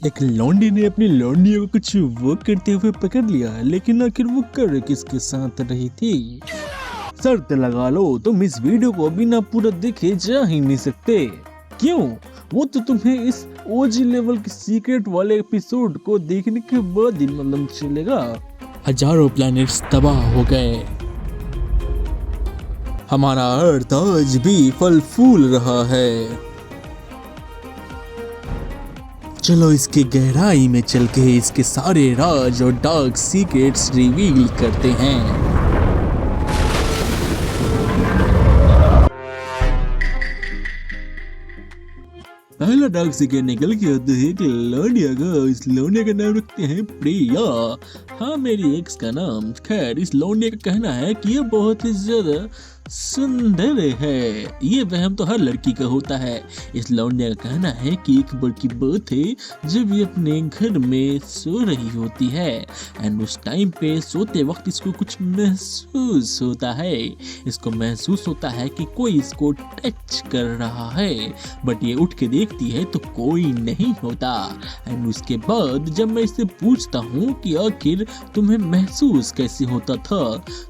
एक लौंडी ने अपनी लौंडी को कुछ वर्क करते हुए पकड़ लिया, लेकिन आखिर वो कर किसके साथ रही थी। शर्त लगा लो, तुम इस वीडियो को बिना पूरा देखे जा ही नहीं सकते। क्यों? वो तो तुम्हें इस ओजी लेवल के सीक्रेट वाले एपिसोड को देखने के बाद ही मालूम चलेगा। हजारों प्लैनेट्स तबाह हो गए, हमारा अर्थ आज भी फल फूल रहा है। चलो इसके गहराई में चल के इसके सारे राज और डार्क सीक्रेट्स रिवील करते हैं। पहला डार्क सीक्रेट निकल के आता है कि लौंडिया का, इस लौंडिया का नाम रखते हैं प्रिया। हाँ, मेरी एक्स का नाम। खैर, इस लौंडिया का कहना है कि ये बहुत ही ज्यादा सुंदर है। ये वहम तो हर लड़की का होता है। इस लौंडिया का कहना है कि एक बार की बात है जब ये अपने घर में सो रही होती है एंड उस टाइम पे सोते वक्त इसको कुछ महसूस होता है। इसको महसूस होता है कि कोई इसको टच कर रहा है, बट ये उठ के देखती है तो कोई नहीं होता। एंड उसके बाद जब मैं इससे पूछता हूँ कि आखिर तुम्हें महसूस कैसे होता था,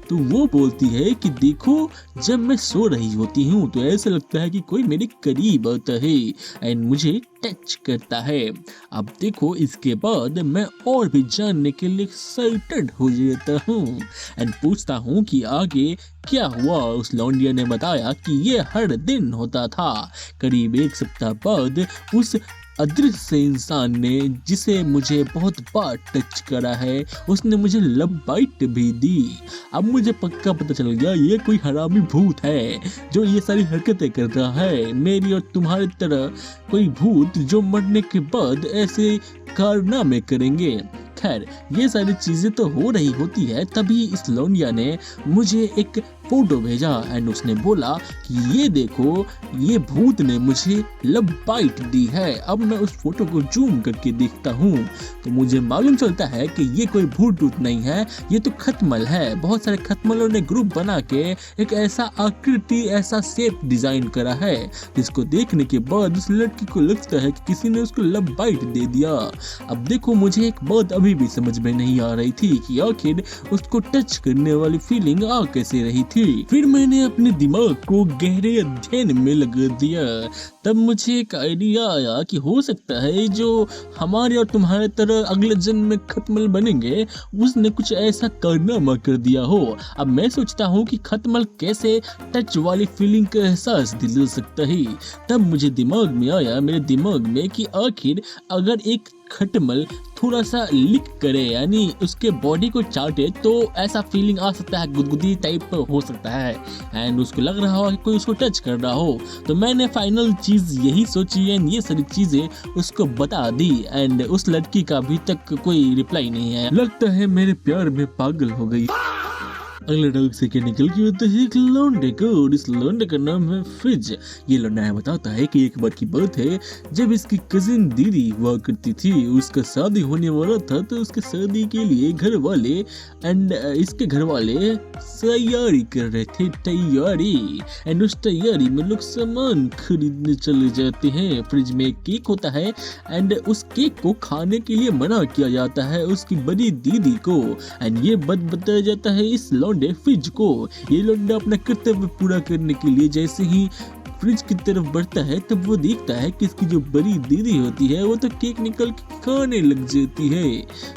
तो वो बोलती है कि देखो, जब मैं सो रही होती हूँ तो ऐसा लगता है कि कोई मेरे करीब आता है एंड मुझे टच करता है। अब देखो, इसके बाद मैं और भी जानने के लिए एक्साइटेड हो जाता हूँ एंड पूछता हूँ कि आगे क्या हुआ। उस लौंडिया ने बताया कि ये हर दिन होता था। करीब एक सप्ताह बाद उस अदृश्य इंसान ने, जिसे मुझे बहुत बार टच करा है, उसने मुझे लव बाइट भी दी। अब मुझे पक्का पता चल गया ये कोई हरामी भूत है जो ये सारी हरकतें कर रहा है। मेरी और तुम्हारी तरह कोई भूत जो मरने के बाद ऐसे कारनामे करेंगे। खैर, ये सारी चीजें तो हो रही होती है, तभी इस लौंडिया ने मुझे एक फोटो भेजा एंड उसने बोला कि ये देखो, ये भूत ने मुझे लव बाइट दी है। अब मैं उस फोटो को जूम करके देखता हूँ तो मुझे मालूम चलता है कि ये कोई भूत टूत नहीं है, ये तो खटमल है। बहुत सारे खटमलों ने ग्रुप बना के एक ऐसा आकृति, ऐसा शेप डिजाइन करा है जिसको देखने के बाद उस लड़की को लगता है कि किसी ने उसको लव बाइट दे दिया। अब देखो, मुझे एक बात अभी भी समझ में नहीं आ रही थी कि आखिर उसको टच करने वाली फीलिंग आ कैसे रही थी। फिर मैंने अपने दिमाग को गहरे अध्ययन में लगा दिया। तब मुझे एक आइडिया आया कि हो सकता है जो हमारे और तुम्हारे तरह अगले जन्म में खटमल बनेंगे, उसने कुछ ऐसा कारनामा कर दिया हो। अब मैं सोचता हूँ कि खटमल कैसे टच वाली फीलिंग का एहसास दिला सकता है। तब मुझे दिमाग में आया, मेरे दिमाग में, कि आखिर अगर एक खटमल थोड़ा सा लिक करे, यानी उसके बॉडी को चाटे, तो ऐसा फीलिंग आ सकता है, गुदगुदी टाइप हो सकता है एंड उसको लग रहा हो कि कोई उसको टच कर रहा हो। तो मैंने फाइनल चीज यही सोची एंड ये सारी चीजें उसको बता दी एंड उस लड़की का अभी तक कोई रिप्लाई नहीं है। लगता है मेरे प्यार में पागल हो गई। अगले डार्क सीक्रेट निकल के होता है एक लौंडे को, और इस लौंडे का नाम है फ्रिज। ये लौंडा बताता है कि एक बार की बात है जब इसकी कजिन दीदी हुआ करती थी, उसका शादी होने वाला था, तो उसके शादी के लिए घर वाले एंड इसके घर वाले तैयारी कर रहे थे, तैयारी। एंड उस तैयारी में लोग सामान खरीदने चले जाते हैं। फ्रिज में एक केक होता है एंड उस केक को खाने के लिए मना किया जाता है उसकी बड़ी दीदी को एंड ये बताया जाता है इस फ्रिज को। ये लौंडा अपना कर्तव्य पूरा करने के लिए जैसे ही फ्रिज की तरफ बढ़ता है तब वो देखता है कि इसकी जो बड़ी दीदी होती है वो तो केक निकल के खाने लग जाती है।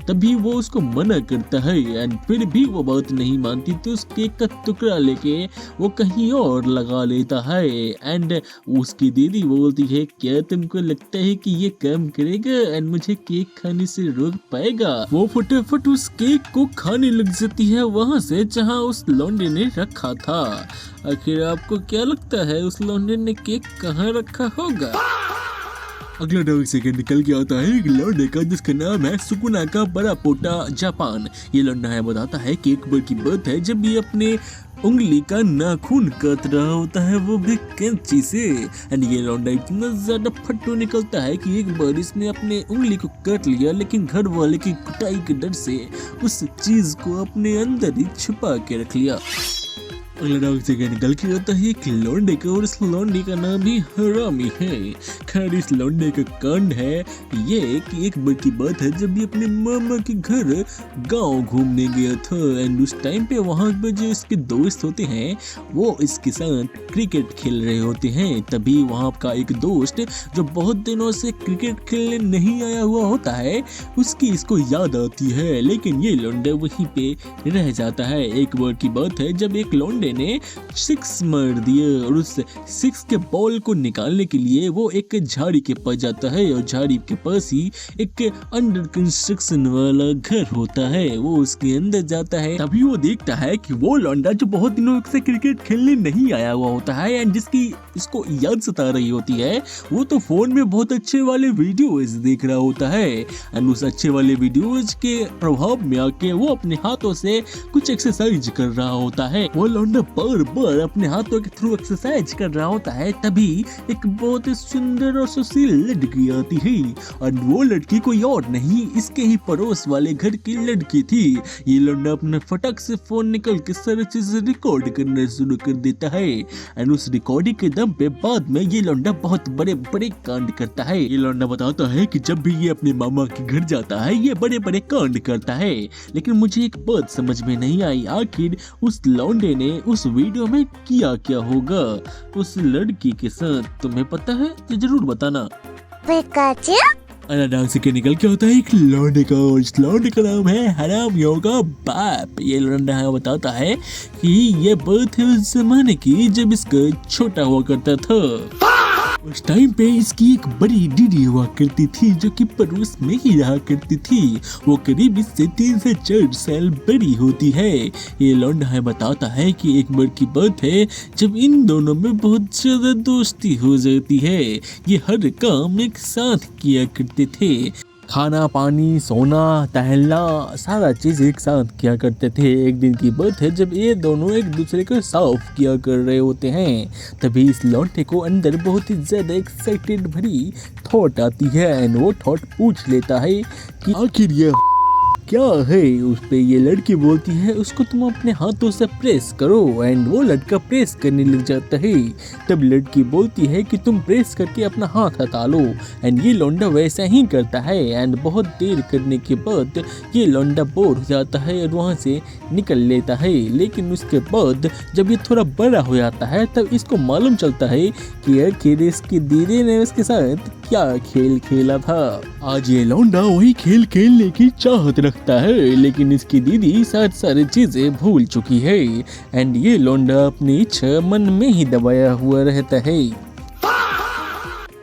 तभी वो उसको मना करता है एंड फिर भी वो बात नहीं मानती, तो उस केक का टुकड़ा लेके वो कहीं और लगा लेता है एंड उसकी दीदी बोलती है, क्या तुमको लगता है कि ये काम करेगा एंड मुझे केक खाने से रोक पाएगा? वो फटाफट उस केक को खाने लग जाती है वहां से जहां उस लौंडे ने रखा था। आखिर आपको क्या लगता है उस लौंडे ने केक कहाँ रखा होगा? अगला डार्क सीक्रेट निकल के आता है एक लौंडे का जिसका नाम है सुकुना का बड़ा पोटा जापान। ये लौंडा है बताता है कि एक बार की बात है जब ये अपने उंगली का नाखून काट रहा होता है, वो भी कैंची से। एंड ये लौंडा इतना ज्यादा फट्टू निकलता है कि एक बार इसने अपने उंगली को काट लिया, लेकिन घर वाले की कुटाई के डर से उस चीज को अपने अंदर ही छुपा के रख लिया। अगला डायलॉग से निकल के आता है एक लौंडे का, और इस लौंडे का नाम भी हरामी है। खैर इस लौंडे का कांड है ये कि एक बार की बात है जब ये अपने मामा के घर गांव घूमने गया था, एंड उस टाइम पे वहां पे जो इसके दोस्त होते हैं वो इसके साथ क्रिकेट खेल रहे होते हैं। तभी वहां का एक दोस्त जो बहुत दिनों से क्रिकेट खेलने नहीं आया हुआ होता है उसकी इसको याद आती है, लेकिन ये लौंडा वहीं पे रह जाता है। एक बार की बात है जब एक लौंडे ने 6 मार दिया, और उस 6 के बॉल को निकालने के लिए वो एक झाड़ी के पास जाता है, और झाड़ी के पास ही एक अंडर कंस्ट्रक्शन वाला घर होता है। वो उसके अंदर जाता है, तभी वो देखता है कि वो लौंडा जो बहुत दिनों से क्रिकेट खेलने नहीं आया हुआ होता है एंड जिसकी इसको याद सता रही होती है, वो तो फोन में बहुत अच्छे वाले वीडियोज देख रहा होता है। एंड उस अच्छे वाले वीडियोज के प्रभाव में आके वो अपने हाथों से कुछ एक्सरसाइज कर रहा होता है। वो लौंडा बार बार अपने हाथों के थ्रू एक्सरसाइज कर रहा होता है, तभी एक बहुत ही सुंदर और सुशील लड़की आती है, और वो लड़की कोई और नहीं इसके ही पड़ोस वाले घर की लड़की थी। ये लौंडा अपने फटक से फोन निकल के सारी चीजें रिकॉर्ड करना शुरू कर देता है, एंड उस रिकॉर्डिंग के दम पे बाद में ये लौंडा बहुत बड़े बड़े कांड करता है। ये लौंडा बताता है कि जब भी ये अपने मामा के घर जाता है ये बड़े बड़े कांड करता है, लेकिन मुझे एक बात समझ में नहीं आई, आखिर उस लौंडे ने उस वीडियो में किया क्या होगा उस लड़की के साथ? तुम्हें पता है तो जरूर बताना। पिकाचू। डांस के निकल के होता है एक लौंडे का, और इस लौंडे का नाम है हरामियों का बाप। ये लौंडा बताता है कि ये बात है उस जमाने की जब इसका छोटा हुआ करता था। उस टाइम पे इसकी एक बड़ी दीदी हुआ करती थी जो कि पड़ोस में ही रहा करती थी। वो करीब इससे 3 से 4 साल बड़ी होती है। ये लौंडा है बताता है कि एक बार की बात है जब इन दोनों में बहुत ज्यादा दोस्ती हो जाती है। ये हर काम एक साथ किया करते थे, खाना पानी सोना टहलना सारा चीज एक साथ किया करते थे। एक दिन की बात है जब ये दोनों एक दूसरे को साफ किया कर रहे होते हैं, तभी इस लौंडे को अंदर बहुत ही ज्यादा एक्साइटेड भरी थॉट आती है, एंड वो थॉट पूछ लेता है कि आखिर ये क्या है। उस पे ये लड़की बोलती है उसको तुम अपने हाथों से प्रेस करो, एंड वो लड़का प्रेस करने लग जाता है। तब लड़की बोलती है कि तुम प्रेस करके अपना हाथ हटा लो, एंड ये लौंडा वैसा ही करता है। एंड बहुत देर करने के बाद ये लौंडा बोर हो जाता है और वहाँ से निकल लेता है। लेकिन उसके बाद जब ये थोड़ा बड़ा हो जाता है तब इसको मालूम चलता है कि आखिर इसकी दीदी ने उसके साथ क्या खेल खेला था। आज ये लौंडा वही खेल खेलने की चाहत रखता है, लेकिन इसकी दीदी सारी चीजें भूल चुकी है, एंड ये लौंडा अपनी इच्छा मन में ही दबाया हुआ रहता है।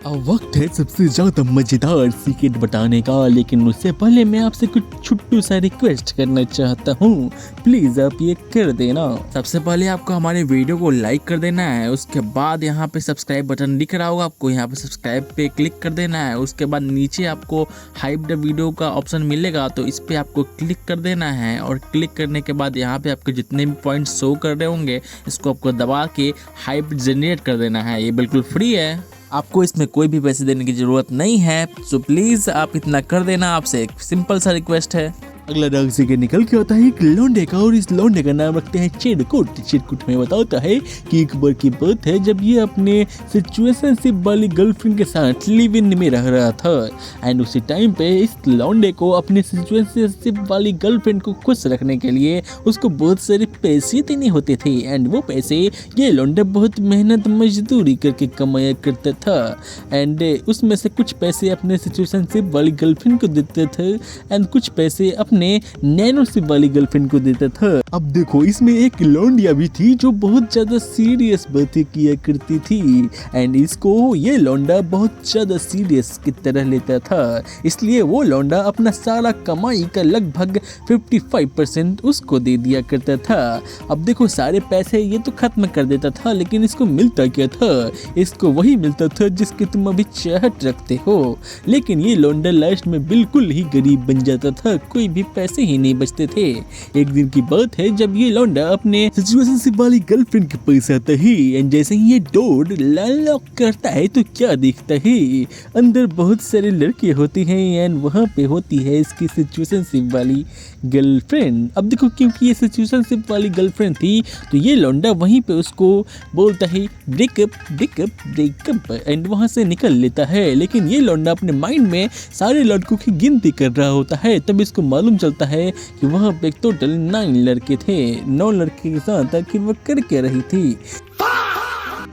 अब वक्त है सबसे ज्यादा मजेदार सीक्रेट बताने का, लेकिन उससे पहले मैं आपसे कुछ छोटू सा रिक्वेस्ट करना चाहता हूँ। प्लीज आप ये कर देना। सबसे पहले आपको हमारे वीडियो को लाइक कर देना है, उसके बाद यहाँ पे सब्सक्राइब बटन दिख रहा होगा, आपको यहाँ पे सब्सक्राइब पे क्लिक कर देना है। उसके बाद नीचे आपको हाइप द वीडियो का ऑप्शन मिलेगा, तो इस पे आपको क्लिक कर देना है, और क्लिक करने के बाद यहाँ पे आपके जितने भी पॉइंट शो कर रहे होंगे इसको आपको दबा के हाइप जनरेट कर देना है। ये बिल्कुल फ्री है, आपको इसमें कोई भी पैसे देने की जरूरत नहीं है, सो प्लीज आप इतना कर देना। आपसे एक सिंपल सा रिक्वेस्ट है। अगला डाक से निकल के आता है एक लौंडे का, और इस लौंडे का नाम रखते हैं चिरकुट। चिरकुट में बताता है कि एक बार की बात है जब ये अपने सिचुएशनशिप वाली गर्लफ्रेंड के साथ लिव इन में रह रहा था, एंड उसी टाइम पे इस लौंडे को अपने सिचुएशनशिप वाली गर्लफ्रेंड को खुश रखने के लिए उसको बहुत सारे पैसे देने होते थे, एंड वो पैसे ये लौंडा बहुत मेहनत मजदूरी करके कमाया करता था, एंड उसमें से कुछ पैसे अपने सिचुएशनशिप वाली गर्लफ्रेंड को देते थे, एंड कुछ पैसे अपने नैनोशिप वाली गर्लफ्रेंड को देता था। अब देखो इसमें एक लौंडिया भी थी जो बहुत ज्यादा सीरियस बातें किया करती थी, एंड इसको ये लौंडा बहुत ज्यादा सीरियस की तरह लेता था, इसलिए वो लौंडा अपना सारा कमाई का लगभग 55% उसको दे दिया करता था। अब देखो सारे पैसे ये तो खत्म कर देता था, लेकिन इसको मिलता क्या था? इसको वही मिलता था जिसकी तुम अभी चाहत रखते हो। लेकिन ये लौंडा लास्ट में बिल्कुल ही गरीब बन जाता था, कोई भी पैसे ही नहीं बचते थे। एक दिन की बात है जब ये लौंडा अपने सिचुएशनशिप वाली गर्लफ्रेंड के पास आता है एंड जैसे ही ये डोर लॉक करता है तो क्या दिखता है, अंदर बहुत सारे लड़के होते हैं एंड वहाँ पे होती है इसकी सिचुएशनशिप वाली गर्लफ्रेंड। अब देखो क्योंकि ये सिचुएशनशिप वाली गर्लफ्रेंड थी तो ये लौंडा वहीं पे उसको बोलता है ब्रेकअप ब्रेकअप ब्रेकअप एंड वहाँ से निकल लेता है। लेकिन ये लौंडा अपने माइंड में सारे लड़कों की गिनती कर रहा होता है, तब इसको मालूम चलता है कि वहाँ पे टोटल 9 लड़के थे। 9 लड़के के साथ आखिर वो कर क्या रही थी।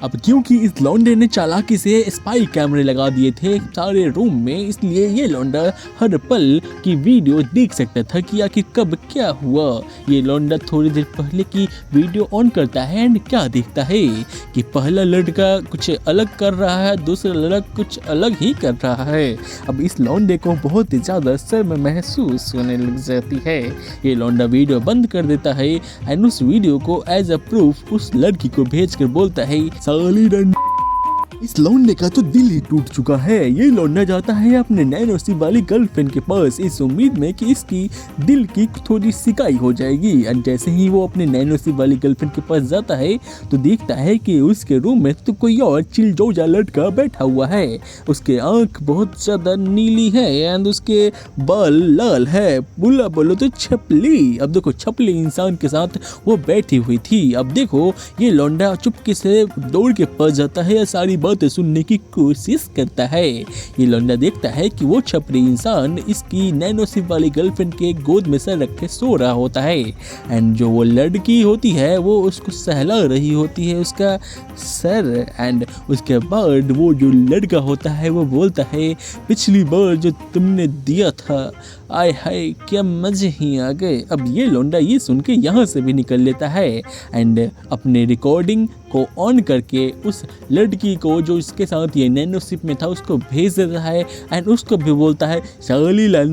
अब क्योंकि इस लौंडे ने चालाकी से स्पाई कैमरे लगा दिए थे सारे रूम में, इसलिए ये लौंडा हर पल की वीडियो देख सकता था कि आखिर कब क्या हुआ। ये लौंडा थोड़ी देर पहले की वीडियो ऑन करता है एंड क्या देखता है कि पहला लड़का कुछ अलग कर रहा है, दूसरा लड़का कुछ अलग ही कर रहा है। अब इस लौंडे को बहुत ही ज़्यादा शर्म महसूस होने लग जाती है। ये लौंडा वीडियो बंद कर देता है एंड उस वीडियो को एज अ प्रूफ उस लड़की को भेज कर बोलता है साली रन। इस लौंडे का तो दिल ही टूट चुका है। ये लौंडा जाता है अपने नैनोसिप वाली गर्लफ्रेंड के पास इस उम्मीद में कि इसकी दिल की थोड़ी सिकाई हो जाएगी। एंड जैसे ही वो अपने नैनोसिप वाली गर्लफ्रेंड के पास जाता है तो देखता है कि उसके रूम में तो कोई और चिलजोजा लड़का बैठा हुआ है। उसके आंख बहुत ज़्यादा नीली है एंड उसके बाल लाल है, बुला बोलो तो छपली। अब देखो छपली इंसान के साथ वो बैठी हुई थी। अब देखो ये लौंडा चुपके से दौड़ के पास जाता है, सारी बातें सुनने की कोशिश करता है। ये लौंडा देखता है कि वो छपरी इंसान इसकी नैनोसिप वाली गर्लफ्रेंड के गोद में सर रख के सो रहा होता है एंड जो वो लड़की होती है वो उसको सहला रही होती है उसका सर। एंड उसके बाद वो जो लड़का होता है वो बोलता है पिछली बार जो तुमने दिया था आय हाय क्या मजे ही आ गए। अब ये लौंडा ये सुन के यहाँ से भी निकल लेता है एंड अपने रिकॉर्डिंग को ऑन करके उस लड़की को जो इसके साथ ये नैनोसिप में था उसको भेज देता है एंड उसको भी बोलता है साली लाल।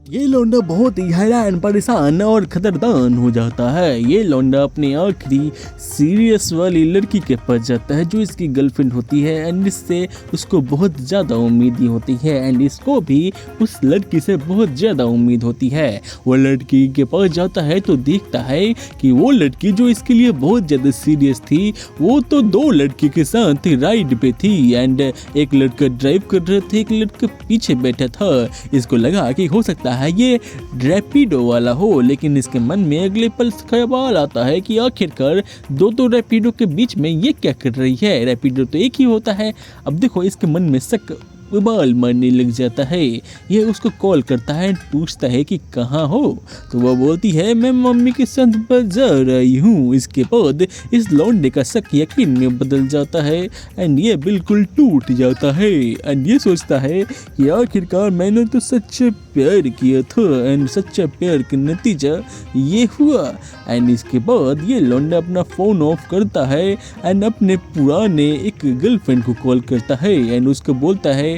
ये लौंडा बहुत ही हैरान परेशान और खतरदान हो जाता है। ये लौंडा अपने आखिरी सीरियस वाली लड़की के पास जाता है जो इसकी गर्लफ्रेंड होती है एंड इससे उसको बहुत ज़्यादा उम्मीद होती है एंड इसको भी उस लड़की से बहुत ज़्यादा उम्मीद होती है। वो लड़की के पास जाता है तो देखता है कि वो लड़की जो इसके लिए बहुत ज़्यादा सीरियस थी वो तो 2 लड़के के साथ राइड पे थी एंड एक लड़का ड्राइव कर रहा था, एक लड़का पीछे बैठा था। इसको लगा कि हो सकता है ये रैपिडो वाला हो, लेकिन इसके मन में अगले पल ख्याल आता है कि आखिरकार 2 रैपिडो के बीच में ये क्या कर रही है, रैपिडो तो एक ही होता है। अब देखो इसके मन में शक उबाल मारने लग जाता है। ये उसको कॉल करता है, पूछता है कि कहाँ हो, तो वह बोलती है मैं मम्मी के साथ बाजार आई हूँ। इसके बाद इस लौंडे का शक यकीन में बदल जाता है एंड ये बिल्कुल टूट जाता है एंड ये सोचता है कि आखिरकार मैंने तो सच्चा प्यार किया था एंड सच्चा प्यार का नतीजा ये हुआ। एंड इसके बाद ये लौंडा अपना फ़ोन ऑफ करता है एंड अपने पुराने एक गर्लफ्रेंड को कॉल करता है एंड उसको बोलता है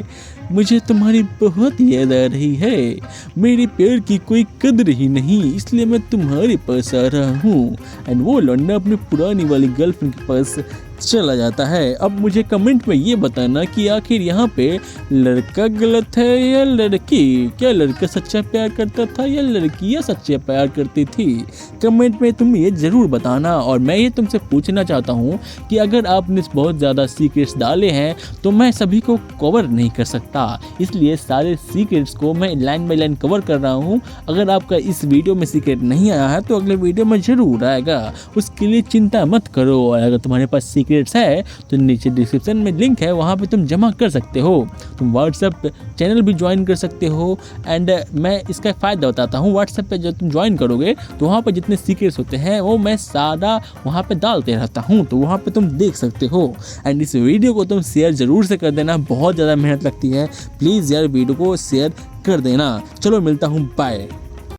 मुझे तुम्हारी बहुत याद आ रही है, मेरे प्यार की कोई कदर ही नहीं, इसलिए मैं तुम्हारे पास आ रहा हूँ। एंड वो लौंडा अपनी पुरानी वाली गर्लफ्रेंड के पास चला जाता है। अब मुझे कमेंट में ये बताना कि आखिर यहाँ पे लड़का गलत है या लड़की, क्या लड़का सच्चा प्यार करता था या लड़की या सच्चा प्यार करती थी। कमेंट में तुम ये ज़रूर बताना। और मैं ये तुमसे पूछना चाहता हूँ कि अगर आपने बहुत ज़्यादा सीक्रेट्स डाले हैं तो मैं सभी को कवर नहीं कर सकता, इसलिए सारे सीक्रेट्स को मैं लाइन बाय लाइन कवर कर रहा हूँ। अगर आपका इस वीडियो में सीक्रेट नहीं आया है तो अगले वीडियो में ज़रूर आएगा, उसके लिए चिंता मत करो। और अगर तुम्हारे पास सीक्रेट्स है तो नीचे डिस्क्रिप्शन में लिंक है, वहाँ पे तुम जमा कर सकते हो। तुम व्हाट्सएप चैनल भी ज्वाइन कर सकते हो एंड मैं इसका फ़ायदा बताता हूँ। व्हाट्सएप पे जब तुम ज्वाइन करोगे तो वहाँ पर जितने सीक्रेट्स होते हैं वो मैं सारा वहाँ पे डालते रहता हूँ, तो वहाँ पे तुम देख सकते हो। एंड इस वीडियो को तुम शेयर ज़रूर से कर देना, बहुत ज़्यादा मेहनत लगती है, प्लीज़ यार वीडियो को शेयर कर देना। चलो मिलता हूँ, बाय।